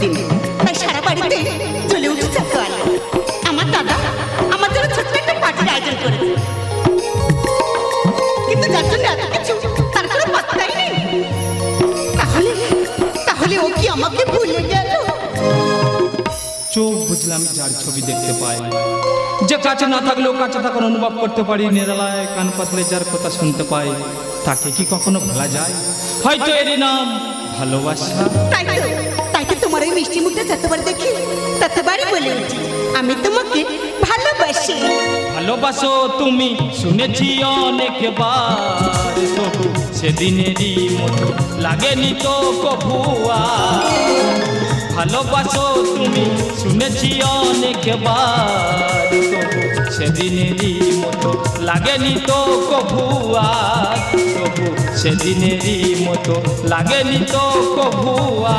দিন, তাই সারা বাড়িতে জ্বলে উঠেছে আলো। আমার দাদা আমার জন্য ছোট্ট একটা পার্টির আয়োজন করেছে, কিন্তু যার জন্য এত কিছু তার কোনো পাত্তাই নেই। তাহলে তাহলে ও কি আমাকে ভুলে গেল? চোখ বুঝলাম যার ছবি দেখতে পাই, যে কাছে না থাকলেও কাছে থাকার অনুভব করতে পারি, নিরালায় কান পাতলে যার কথা শুনতে পাই, তাকে কি কখনো ভোলা যায়? হয়তো এরই নাম ভালোবাসা। তাই তো তোমার এই মিষ্টি মুখটা যতবার দেখি ততবারই বলে উঠি আমি তোমাকে ভালোবাসি। ভালোবাসো তুমি শুনেছি অনেকবার, তবু সেদিনেরই মতো লাগেনি তো কবুয়া। ভালোবাসো তুমি শুনেছি অনেকবার, তবু সেদিনেরই মতো লাগেনি তো কবুয়া। তবু সেদিনেরই মতো লাগেনি তো কবুয়া।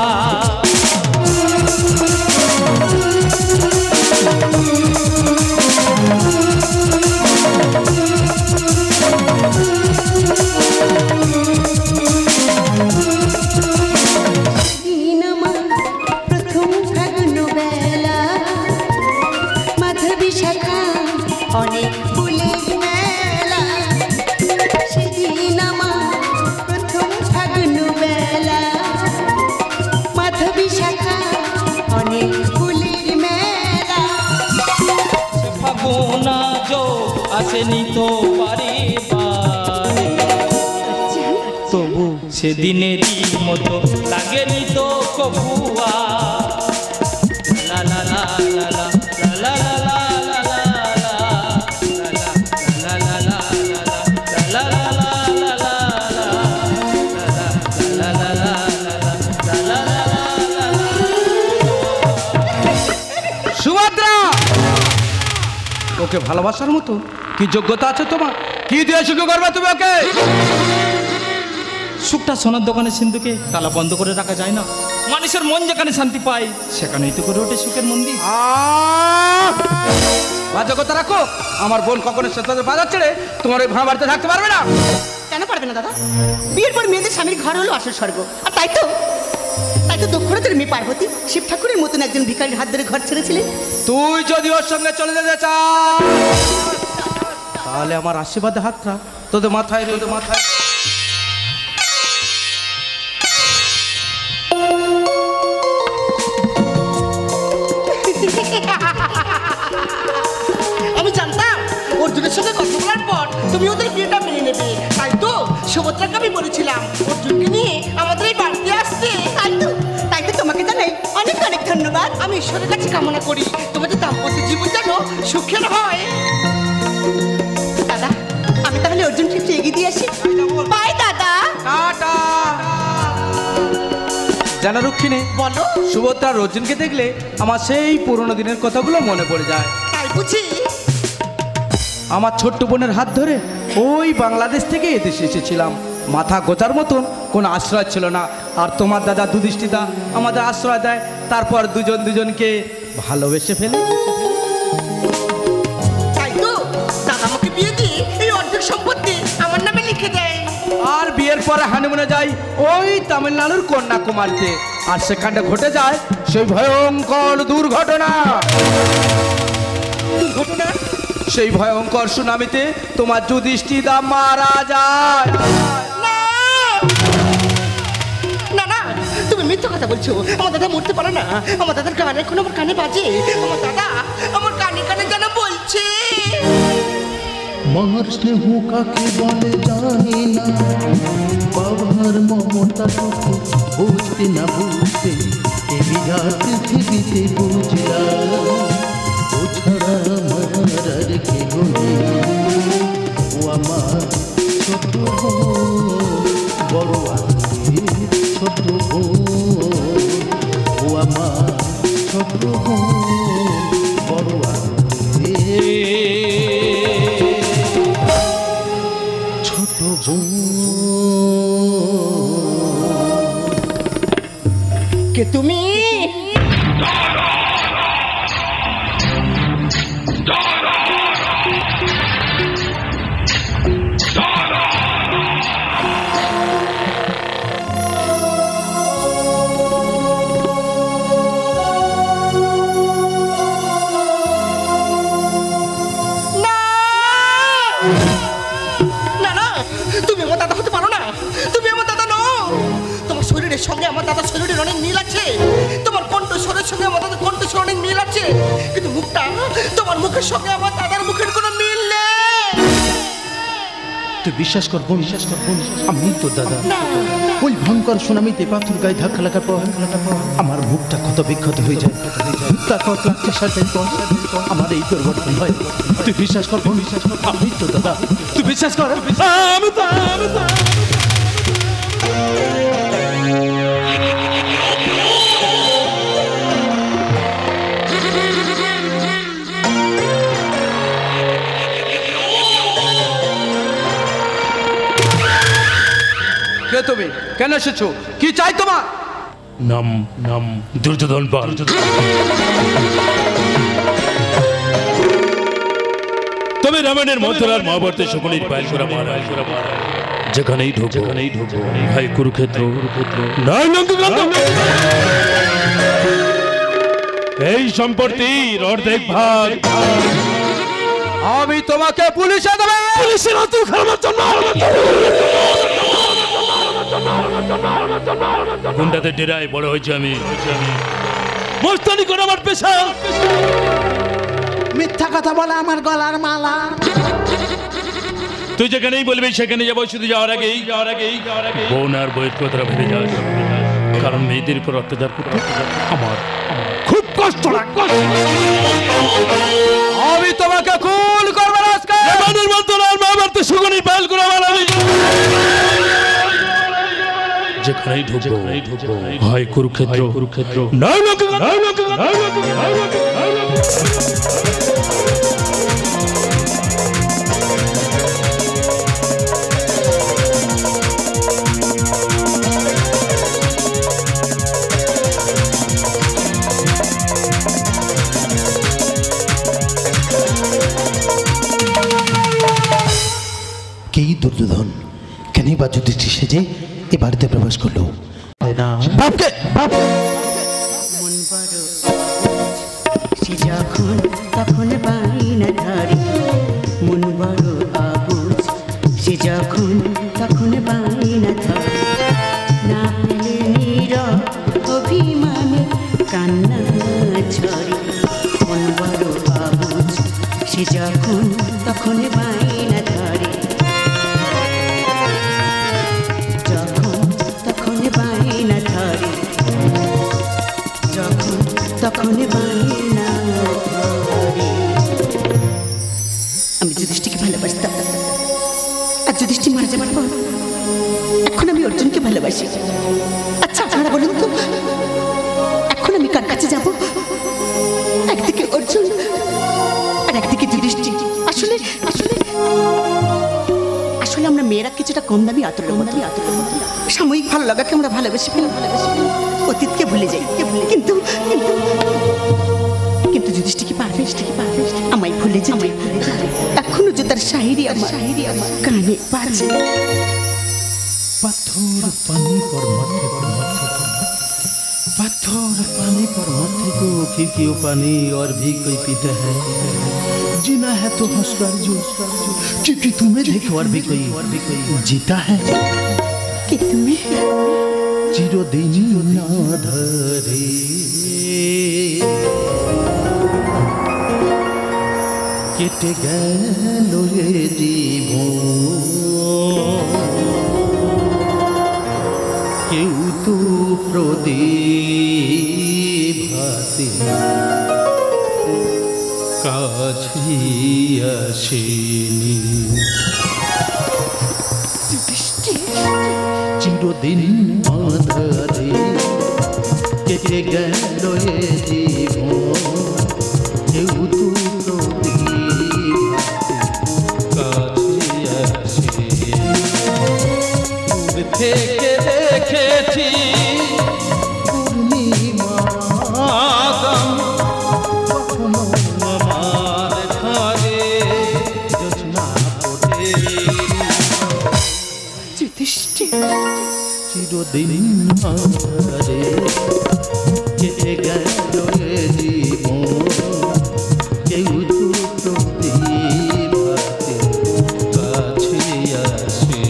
অনেক ফুলের মেলা, সেদিন আমার প্রথম ফাগুন বেলা, মাধবী শাখা অনেক ফুলের মেলা। ফাগুন আজো আসেনি তো বাড়ি বাড়ি, তবু সেদিনেরই মতো লাগেনি তো কবুয়া। লা লা লা লা লা লা লা লা। ওকে ভালোবাসার মতো কি যোগ্যতা আছে তোমার? কি দিয়ে সুখ করবে তুমি ওকে? সুখটা সোনার দোকানে সিন্ধুকে তালা বন্ধ করে রাখা যায় না। মানুষের মন যেখানে শান্তি পায় সেখানেই তো করে ওঠে সুখের মন্দির। যোগ্যতা রাখো। আমার বোন কখনো সেতাদের বাজার ছেড়ে তোমার ওই ভাঙা বাড়িতে থাকতে পারবে না। কেন পারবে না দাদা? বিয়ের পর মেয়েদের স্বামীর ঘর হলো আসল স্বর্গ। আর তাই তো দক্ষিণাতের মেয়ে পার্বতী শিব ঠাকুরের মতন একজন ভিখারির হাত ধরে ঘর ছেড়েছিলেন। তুই যদি ওর সঙ্গে চলে যেতে চাস তাহলে আমার আশীর্বাদে হাতটা তোদের মাথায় তোদের মাথায়। আমি জানতাম অর্জুনের সঙ্গে কথা বলার পর তুমি ওদের বিয়েটা মেনে নেবে, তাই তো সুভদ্রাকে আমি বলেছিলাম অর্জুনকে নিয়ে আমাদের এই বাড়িতে আসতে। তাই তো তোমাকে জানাই অনেক অনেক ধন্যবাদ। আমি ঈশ্বরের কাছে কামনা করি তোমাদের দাম্পত্য জীবন যেন সুখের হয়। দাদা আমি তাহলে অর্জুনকে একটু এগিয়ে দিয়ে আসি। বাই দাদা। টাটা। জানা রক্ষিণী, বলো সুভদ্রা অর্জুনকে দেখলে আমার সেই পুরনো দিনের কথাগুলো মনে পড়ে যায়। তাই বুঝি? আমার ছোট্ট বোনের হাত ধরে ওই বাংলাদেশ থেকে এদেশে এসেছিলাম। মাথা গোজার মতন কোনো আশ্রয় ছিল না, আর তোমার দাদা দুদৃষ্টিদা আমাদের আশ্রয় দেয়। তারপর দুজন দুজনকে ভালোবেসে ফেলে। তাই তো দাদা আমাকে বিয়ে দিয়ে এই অর্ধেক সম্পত্তি আমার নামে লিখে দেয়। আর বিয়ের পরে হানিমুনে যাই ওই তামিলনাড়ুর কন্যাকুমারীতে, আর সেখানে ঘটে যায় সেই ভয়ঙ্কর দুর্ঘটনা। সেই ভয়ঙ্কর সুনামিতে তোমার যুধিষ্ঠিরা মারা যায়। না না, তুমি মিথ্যা কথা বলছো। আমার দাদা মরতে পারে না। আমার দাদার গান এখন আমার কানে বাজে। আমার দাদা আমার কানে কানে যেন বলছে, মার স্নেহ কাকে বলে জানি না, বাবার মমতাটুকু বুঝতে না বুঝতে এ বিরাট পৃথিবীতে বুঝলাম ও ছাড়া আমার আর কেহ নেই। ও আমার ছোট বড় ছোট ও আমার ছোট বড় ছোট কে তুমি? সঙ্গে আমার দাদার শরীরের অনেক মিল আছে, তোমার কণ্ঠস্বরের সঙ্গে আমার দাদার কণ্ঠস্বর অনেক মিল আছে, কিন্তু মুখটা, তোমার মুখের সঙ্গে আমার দাদার মুখের কোনো মিল নেই। তুই বিশ্বাস কর বোন, আমি তোর দাদা। ওই ভয়ঙ্কর সুনামিতে পাথর গায়ে ধাক্কা লাগার পর আমার মুখটা ক্ষত বিক্ষত হয়ে যায়। তারপর প্লাস্টিক সার্জারি পর আমার এই পরিবর্তন হয়। তুই বিশ্বাস কর বোন, আমি তোর দাদা। তুই বিশ্বাস কর। কে তুমি? কেন এসেছো? কি চাই তোমার? নাম দুর্যোধন পাল। তবে রামায়ণের মন্থরার মহাভারতের সকলের পায়েল করা মহারাজ যেখানেই ঢোকো ভাই কুরুক্ষেত্র নয় লঙ্কাকাণ্ড। এই সম্পত্তির অর্ধেক ভাগ আমি তোমাকে পুলিশে দেবে। পুলিশের হাতে খারাপ জন্য গুন্ডাদের ডেরায় বড় হয়েছে আমি। মস্তানি করে আমার পেশা। মিথ্যা কথা বলে আমার গলার মালা। তুই যেখানেই বলবি সেখানে যাবো, শুধু যাওয়ার আগেই বোন আর বইয়ের কথাটা ভেবে যাস, কারণ মেয়েদের উপর অত্যাচার করতে আমার খুব কষ্ট লাগে। আমি তোমাকে খুন করবো না আজকে। রামায়ণের মন্থরার মহাভারতে সুগণী পাল করে আমার আমি যেখানেই ঢুকবো হয় কুরুক্ষেত্র নয় কেই দুর্যোধন কেনই বা যুধিষ্ঠির সেজে এ বাড়িতে প্রবেশ করলো? বাপকে বাপ মন বড় সে যখন তখন বাইনা ধরে, মন বড় আবুজ সে যখন তখন বাইনা ধরে, না পেলে নীরব অভিমানে কান্না ঝরে, মন বড় আবুজ সে যখন তখন বাইনা ধরে, বাইনা ধরে, যখন তখন বাইনা ধরে। আমি যুধিষ্ঠিরকে ভালোবাসতাম, আর যুধিষ্ঠির মারা যাবার পর এখন আমি অর্জুনকে ভালোবাসি। আচ্ছা আপনারা বলুন তো, এখন আমি কার কাছে যাব? একদিকে অর্জুন আর একদিকে যুধিষ্ঠির। আসলে আসলে আসলে আমরা মেয়েরা কিছুটা কম দামি আতর সাময়িক ভালো লাগাকে আমরা ভালোবেসে ফেলি, অতীতকে ভুলে যাই। কিন্তু কিন্তু যুধিষ্ঠির কি পারবে আমায় ভুলে যাবে? এখনো যে তার শাহিরি আমার কানে বাজে। पत्थर पानी पर मथे पत्थर पानी पर मथे को खिड़कियों पानी और भी कोई पीता है। जीना है तो हंसकर जो, क्योंकि तुम्हें देख और भी कोई जीता है। कि तुम्हें চিরদিন না ধরে কেটে গেল এ জীবন, কেউ তো প্রদীপ হাতে কাছে আসেনি। চিরদিন আঁধারে কেটে গেল এ জীবন, কেউ তো প্রদীপ কাছে আসেনি। থেকে দেখেছি পূর্ণিমা কখনো আমার ঘরে জোছনা ফোটে। চিরদিন আঁধারে কেটে গেল এ জীবন, কেউ তো প্রদীপ হাতে কাছে আসে।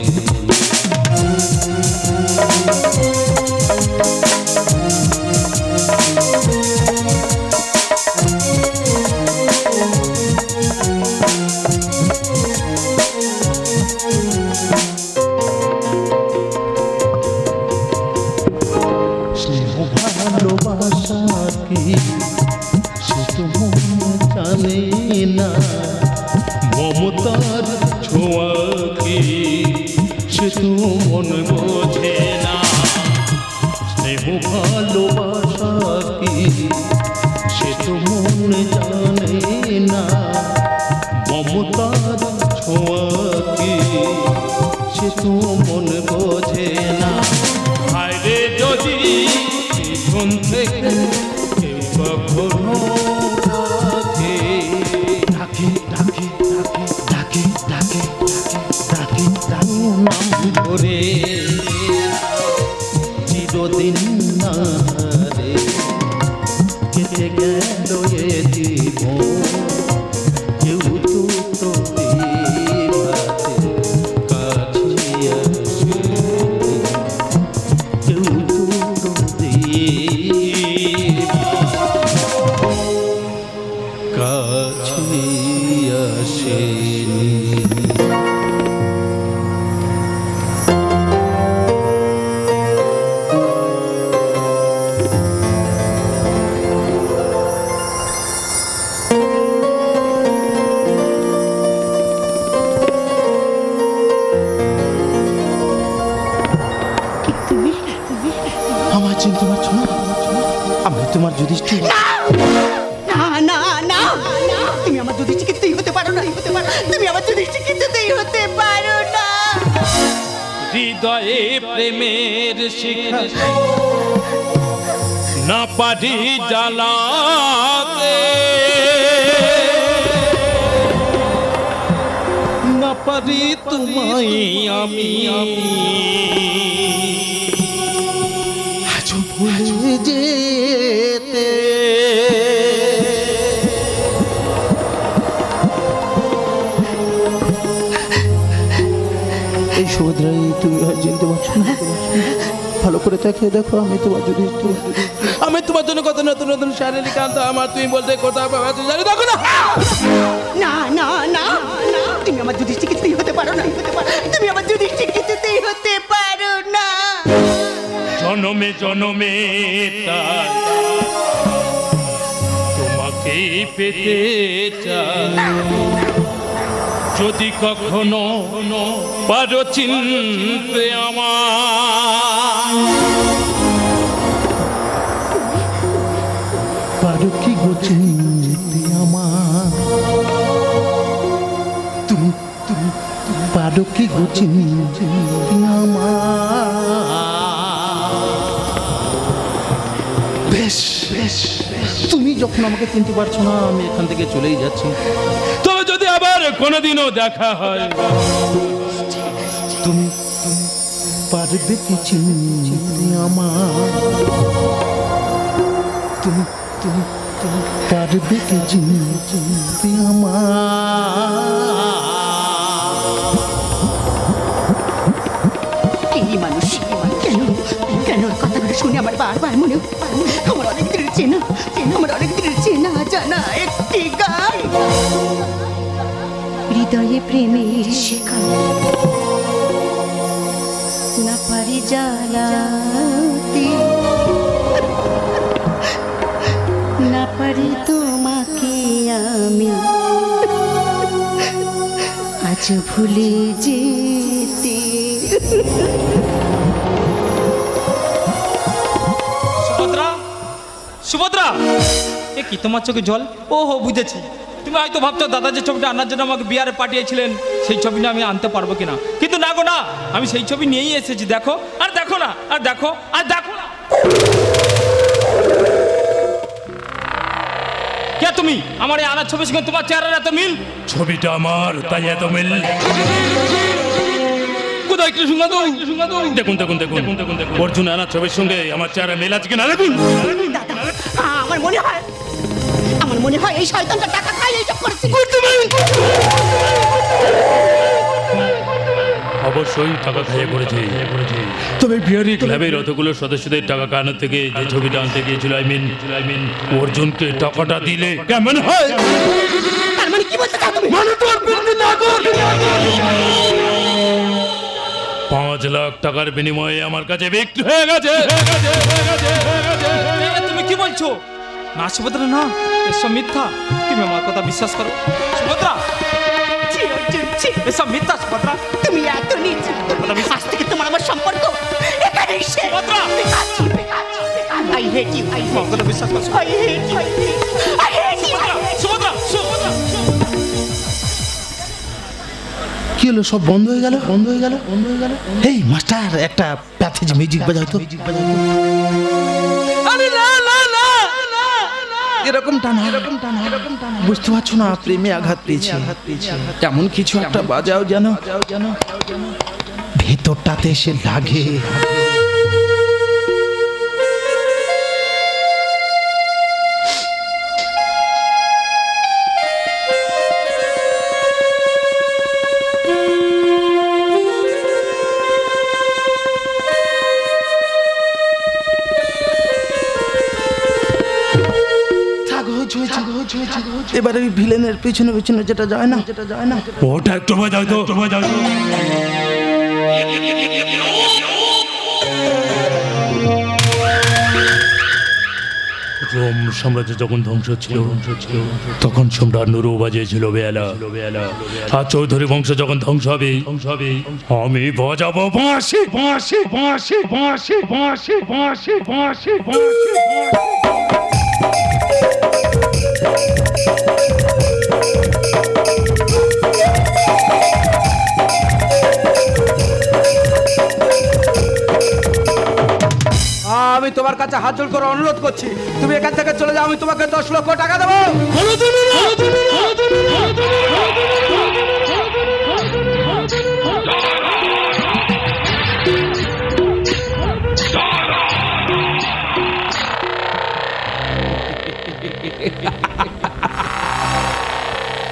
ভালোবাসা কি সে তো মন জানে না, মমতার ছোঁয়া কি সে তো মন বোঝে না, স্নেহ ভালোবাসা কি সে তো মন জানে না, মমতার ছোঁয়া কি সে তো মন বোঝে না। হায়রে যদি জীবন থেকে কেউ কখনো ডাকে ডাকে ডাকে ডাকে ডাকে ডাকে ডাকে নাম ধরে চিরদিন না রে কেটে গেল এ জীবন, কেউ তো প্রতিভাতে কাছে আসে, কেউ তো কাছে আসেনি। আমার চিনতে পারছো না? আমি তোমার যুধিষ্ঠির। না না না, তুমি আমার যুধিষ্ঠির কিছুতেই হতে পারো না, তুমি আমার যুধিষ্ঠির কিছুতেই হতে পারো না। হৃদয়ে প্রেমের শিখা না পারি জ্বালাতে, না পারি তোমায় আমি আজ ভুলে যেতে। এই সুভদ্রাই তুমি আর চিনতে পারছো না? ভালো করে তাকিয়ে দেখো, আমি তোমার যুধিষ্ঠির। আমি তোমার জন্য কত নতুন নতুন শারীরিক কান্ত আমার তুমি বলতে কোথাও পাবা তুমি জানি দেখো না। না না না, তুমি আমার যুধিষ্ঠির কিছুতেই হতে পারো না, তুমি আমার যুধিষ্ঠির কিছুতেই হতে পারো না। জনমে জনমে তার তোমাকে পেতে চাই, যদি কখনো পারো চিনতে আমার, পারো কি গো চিনতে আমার, তুমি তুমি পারো কি গো চিনতে আমার। বেশ বেশ তুমি যখন আমাকে চিনতে পারছো না, আমি এখান থেকে চলেই যাচ্ছি। তবে যদি আবার কোনোদিনও দেখা হয়, তুমি পারবে কি চিনতে আমার, তুমি তুমি তুমি পারবে কি চিনতে আমার। এই মানুষ কেন কেন ওর কথাগুলো শুনে আমার বারবার মনে হয় আমার অনেক দিনের চেনা আমার অনেক দিনের চেনা জানা একটি গান। হৃদয়ে প্রেমের শিখা না পারি জ্বালাতে, না পারি তোমাকে আমি আজ ভুলে যেতে। সুভদ্রা, সুভদ্রা, এ কি তোমার চোখে জল? ও হো, বুঝেছি। তুমি হয়তো ভাবছো দাদা যে ছবিটা আনার জন্য আমাকে বিহারে পাঠিয়েছিলেন সেই ছবিটা আমি আনতে পারবো কিনা, কিন্তু না গো না, আমি সেই ছবি নিয়েই এসেছি। দেখো আর দেখো না, আর দেখো আর দেখো না। কে তুমি? আমার এই আনার ছবির সঙ্গে তোমার চেহারার এত মিল? ছবিটা আমার, তাই এত মিল। কোথায় একটু শুনলা তো? দেখুন দেখুন দেখুন অর্জুন আনার ছবির সঙ্গে আমার চেহারা মিল আছে কিনা দেখুন। দাদা, আমার মনে হয় এই শয়তানটা টাকা খাই এইসব করেছে। অবশ্যই টাকা খাইয়ে করেছে, তবে বিহারি ক্লাবের অতগুলো সদস্যদের টাকা কানার থেকে যে ছবিটা আনতে গিয়েছিল, আই মিন অর্জুনকে টাকাটা দিলে কেমন হয়? তার মানে কি বলতে চাও তুমি? 5 লাখ টাকার বিনিময়ে আমার কাছে বিক্রি হয়ে গেছে। তুমি কি বলছো? না সুভদ্রা না, এসব মিথ্যা। তুমি আমার কথা বিশ্বাস করো সুভদ্রা। ছি, অর্জুন, ছি। এসব মিথ্যা সুভদ্রা। তুমি এত নিচ, আজ থেকে তোমার আমার সম্পর্ক এখানেই শেষ। সুভদ্রা। I hate you. আমার কথা বিশ্বাস করো। I hate you. I hate you. Subhadra, Subhadra. কি হলো, সব বন্ধ হয়ে গেল, বন্ধ হয়ে গেল, বন্ধ হয়ে গেল। এই মাস্টার, একটা প্যাথেজ মিউজিক বাজাও তো। আরে না না না, এরকম টানা, এরকম টানা, এরকম টানা। বুঝতে পারছো না, প্রেমে আঘাত পেয়েছি। এমন কিছু একটা বাজাও যেন ভেতরটাতে এসে লাগে। এবারে ওই ভিলেনের পেছনে পেছনে যেটা যায় না, যেটা যায় না, ওটা একটু বাজাও তো, বাজাও তো। রোম সাম্রাজ্য যখন ধ্বংস ছিল তখন সম্রাট নুরু বাজিয়েছিল বেলা। আর চৌধুরী বংশ যখন ধ্বংস হবে আমি বাজাবো বাঁশি বাঁশি বাঁশি বাঁশি বাঁশি বাঁশি বাঁশি বাঁশি। আমি তোমার কাছে হাত জোড় করে অনুরোধ করছি, তুমি এখান থেকে চলে যাও, আমি তোমাকে 10 লক্ষ টাকা দেবো।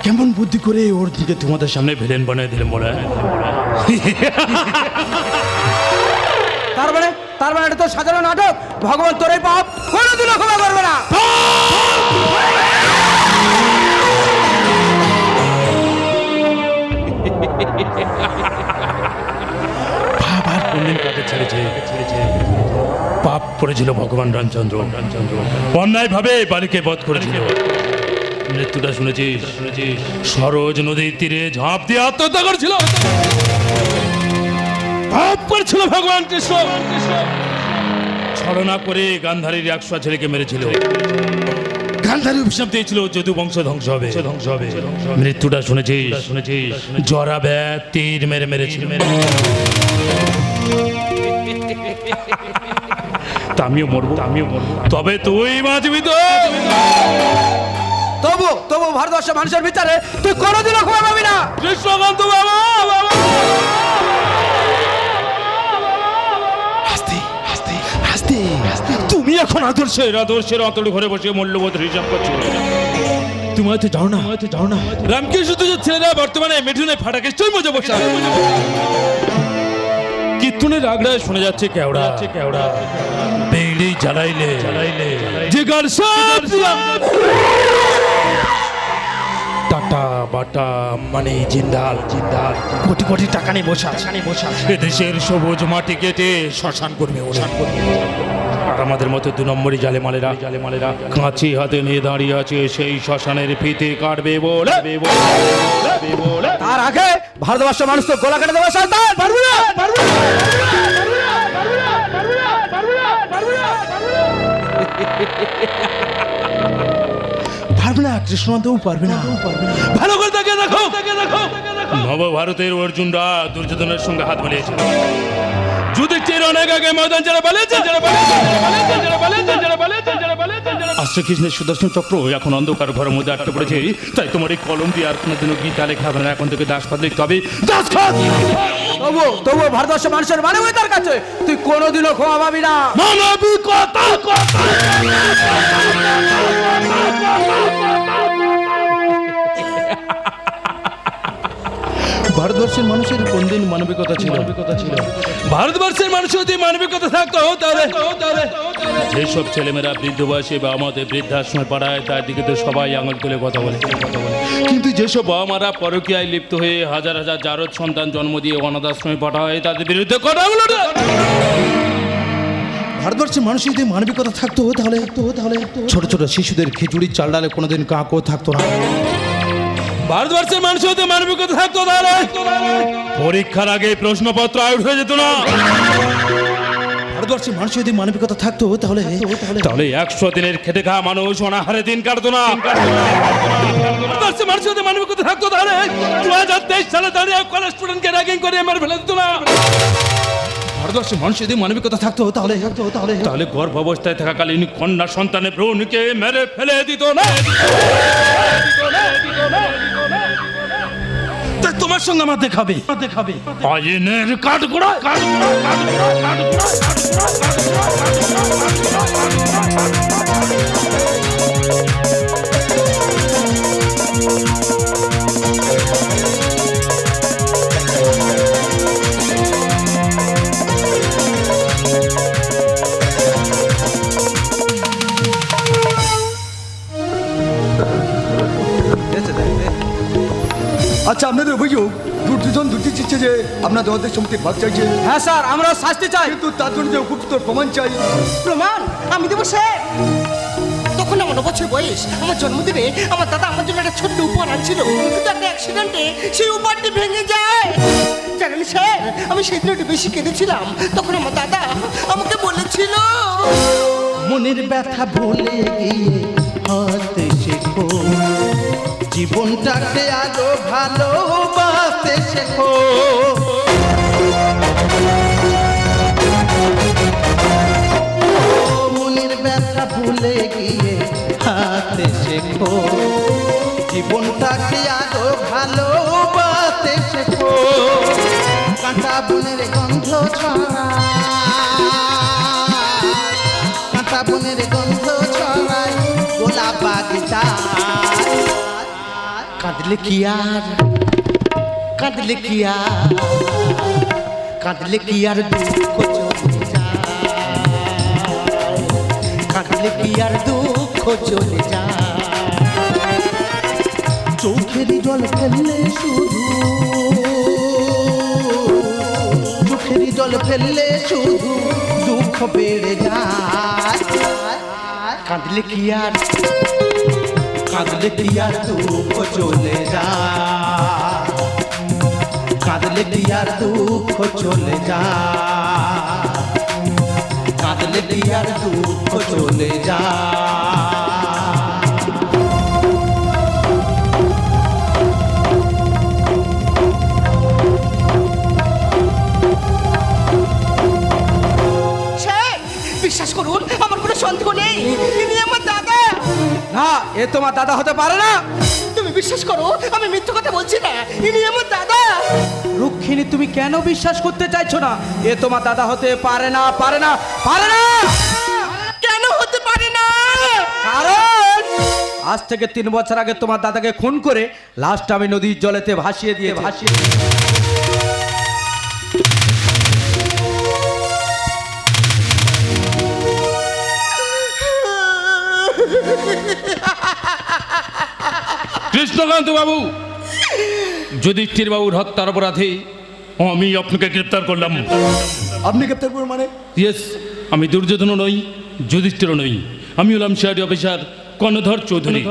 কেমন বুদ্ধি করে ওর দিকে তোমাদের সামনে ভিলেন বানিয়ে দিলে মনে হয়। তার মানে এটা তো সাধারণ নাটক। ভগবান তোর এই পাপ কোনোদিনও ক্ষমা করবে না। পাপ করেছিল ভগবান রামচন্দ্র, অন্যায় ভাবে বালিকে বধ করেছিল। মৃত্যুটা শুনেছিস? সরোজ নদীর তীরে ঝাঁপ দিয়ে আত্মহত্যা করেছিল। পাপ করেছিল ভগবান কৃষ্ণ। ছলনা করে গান্ধারীর 100 ছেলেকে মেরেছিল। গান্ধারী অভিশাপ দিয়েছিল যদু বংশ ধ্বংস হবে। মৃত্যুটা শুনেছিস? জরা ব্যাধ তীর মেরে মেরেছিল। আমিও মরবো, তবে তুই বাঁচবি তো। তবু ভারতবর্ষের মানুষের বিচারে তুই কোনোদিনও ক্ষমা পাবি না। কৃষ্ণকান্ত বাবা, তুমি এখন আদর্শের অতল ঘরে বসে মূল্যবোধ হিসাব করছো। তুমি হয়তো যাও না রামকৃষ্ণ ছেলেরা বর্তমানে মেঠুনে ফাটাকেষ্টই মজা বসে কীর্তনের আগ্রায় শোনা যাচ্ছে কেওড়া বেড়ি জ্বালাইলে জিগার সব টাটা বাটা মানে জিন্দাল কোটি কোটি টাকা নিয়ে বসা দেশের সবুজ মাটি কেটে শ্মশান করবে আর আমাদের মতো 2 নম্বরই জালে মালেরা কাঁচি হাতে নিয়ে দাঁড়িয়ে আছে সেই শ্মশানের ফিতে কাটবে বলে। তার আগে ভারতবর্ষের মানুষ তো গলা কেটে দেবে শয়তান। পারবো না। কৃষ্ণকান্তও পারবে না। ভালো করে তাকে দেখো। নবভারতের অর্জুনরা দুর্যোধনের সঙ্গে হাত মিলিয়েছিল। যুধিষ্ঠির অনেক আগে ময়দান যারা পালিয়েছে শ্রীকৃষ্ণের সুদর্শন চক্র এখন অন্ধকার ঘরের মধ্যে আটকে পড়েছে। তাই তোমার এই কলম দিয়ে আর কোনোদিনও গীতা লেখা হবে না। এখন থেকে দাসপাত লিখতে হবে। তবু ভারতবর্ষের মানুষের মানবতার কাছে তুই কোনোদিনও ক্ষমা পাবি না। মানবিকতা ভারতবর্ষের মানুষের কোনদিন মানবিকতা ছিল? ভারতবর্ষের মানুষের যদি মানবিকতা থাকতো তাহলে যেসব ছেলেমেয়েরা বৃদ্ধ বয়সে বা আমাদের বৃদ্ধাশ্রমে পাড়ায় তার দিকে তো সবাই আঙুল তুলে কথা বলে। কিন্তু যেসব বাবা মারা পরকীয়ায় লিপ্ত হয়ে হাজার হাজার জারদ সন্তান জন্ম দিয়ে অনাথ আশ্রমে পাঠায় তাদের বিরুদ্ধে কথা বলো না। ভারতবর্ষের মানুষ যদি মানবিকতা থাকতো তাহলে ছোট ছোট শিশুদের খিচুড়ির চাল ডালে কোনোদিন কাকও থাকতো না। ভারতবর্ষের মানুষ যদি মানবিকতা থাকতো তাহলে পরীক্ষার আগে প্রশ্নপত্র আউট হয়ে যেত না। ভারতবর্ষের মানুষ যদি মানবিকতা থাকতো তাহলে 100 দিনের খেটে খাওয়া মানুষ অনাহারে দিন কাটতো না। ভারতবর্ষের মানুষ যদি মানবিকতা থাকতো তাহলে 2023 সালে দাঁড়িয়ে কলেজ স্টুডেন্টকে র্যাগিং করে মেরে ফেলে দিত না। ভারতবর্ষের মানুষ যদি মানবিকতা থাকতো তাহলে গর্ভ অবস্থায় থাকাকালীন কন্যা সন্তানের ভ্রূণকে মেরে ফেলে দিত না। তাই তোমার সঙ্গে আমার দেখাবে আইনের কাঠগড়া আচ্ছা, আপনাদের অভিযোগ দুজন দুটি চিচ্ছে যে আপনার দেওয়াদের সম্পত্তি ভাগ চাইছে। হ্যাঁ স্যার, আমরা শাস্তি চাই, কিন্তু তার জন্য যে উপযুক্ত প্রমাণ চাই। প্রমাণ আমি দেবো স্যার। তখন আমার 9 বছর বয়স, আমার জন্মদিনে আমার দাদা আমার জন্য একটা ছোট্ট উপহার আনছিল, কিন্তু একটা অ্যাক্সিডেন্টে সেই উপহারটি ভেঙে যায়। জানেন স্যার, আমি সেদিন একটু বেশি কেঁদেছিলাম। তখন আমার দাদা আমাকে বলেছিল, মনের ব্যথা ভুলে গিয়ে হাসতে শেখো, জীবনটাকে আরো ভালোবাসতে শেখো। মনের ব্যথা ভুলে গিয়ে হাসতে শেখো, জীবনটাকে আরো ভালোবাসতে শেখো। কাঁটা বনের গন্ধ ছড়ায়, কাঁটা বনের গন্ধ ছড়ায় গোলাপ বাগিচায়। কাঁদলে কি আর, কাঁদলে কি আর, কাঁদলে কি আর দুঃখ চলে যায়, কাঁদলে কি আর দুঃখ চলে যায়। চোখেরই জল ফেললে শুধু, চোখেরই জল ফেললে শুধু দুঃখ বেড়ে যায়। কাঁদলে কি আর, কাঁদলে কি আর দুঃখ চলে যায়, কাঁদলে কি আর দুঃখ চলে যায়, কাঁদলে কি আর দুঃখ চলে যায়। স্যার বিশ্বাস করুন, আমার কোনো সন্দেহ নেই, ইনি আমার দাদা। না, এ তোমার দাদা হতে পারে না। তুমি বিশ্বাস করো, আমি মিথ্যে কথা বলছি না, ইনি আমার দাদা। রুক্মিণী, তুমি কেন বিশ্বাস করতে চাইছো না? এ তোমার দাদা হতে পারে না, পারে না, পারে না। কেন হতে পারে না? কারণ আজ থেকে 3 বছর আগে তোমার দাদাকে খুন করে লাস্ট আমি নদীর জলেতে ভাসিয়ে দিয়ে কৃষ্ণকান্ত বাবু, যুধিষ্ঠির বাবুর হত্যার অপরাধে আমি আপনাকে গ্রেপ্তার করলাম। আপনি গ্রেপ্তার করবেন মানে? ইয়েস, আমি দুর্যোধনও নই, যুধিষ্ঠিরও নই, আমি হলাম সিআইডি অফিসার কর্ণধর চৌধুরী।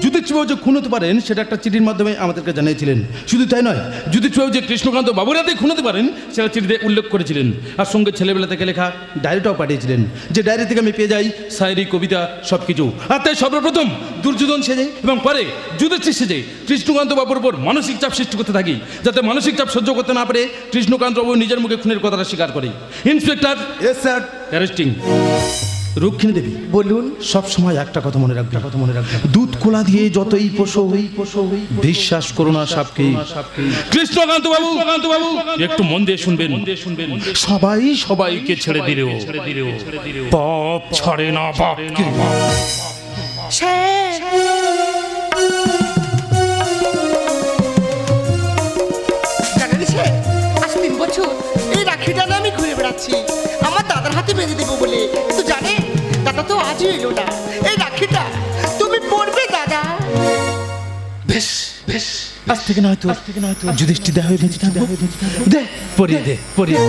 যুধিষ্ঠিরবাবু যে খুন হতে পারেন সেটা একটা চিঠির মাধ্যমে আমাদেরকে জানিয়েছিলেন। শুধু তাই নয়, যুধিষ্ঠিরবাবু যে কৃষ্ণকান্ত বাবুর হাতে খুন হতে পারেন সেটা চিঠিতে উল্লেখ করেছিলেন, আর সঙ্গে ছেলেবেলা থেকে লেখা ডায়েরিটাও পাঠিয়েছিলেন, যে ডায়েরি থেকে আমি পেয়ে যাই শায়েরি, কবিতা সব কিছু। আর তাই সর্বপ্রথম দুর্যোধন সেজে এবং পরে যুধিষ্ঠির সেজে কৃষ্ণকান্ত বাবুর উপর মানসিক চাপ সৃষ্টি করতে থাকি, যাতে মানসিক চাপ সহ্য করতে না পারে কৃষ্ণকান্ত বাবু নিজের মুখে খুনের কথাটা স্বীকার করে। Inspector, yes sir. Arresting. Rukmini Devi, বলুন। সব সময় একটা কথা মনে রাখবে, দুধ কোলা দিয়ে যতই পোষো বিশ্বাস করো না সাপকে। কৃষ্ণকান্ত বাবু একটু মন দিয়ে শুনবেন। সবাই সবাইকে ছেড়ে দিলেও পাপ ছাড়ে না বাপকে। স্যার, জানেন স্যার, আজ 3 বছর এই রাখিটা না আমি ঘুরে বেড়াচ্ছি আমার দাদার হাতে বেঁধে দেবো বলে। তো জানে দাদা তো আজও এলো না। এই রাখিটা তুমি পড়বে দাদা। বেশ বেশ, আজ থেকে নয়তো যুধিষ্ঠির দেহ হয়ে বেঁচে থাকবো। দে পরিয়ে দে, পরিয়ে।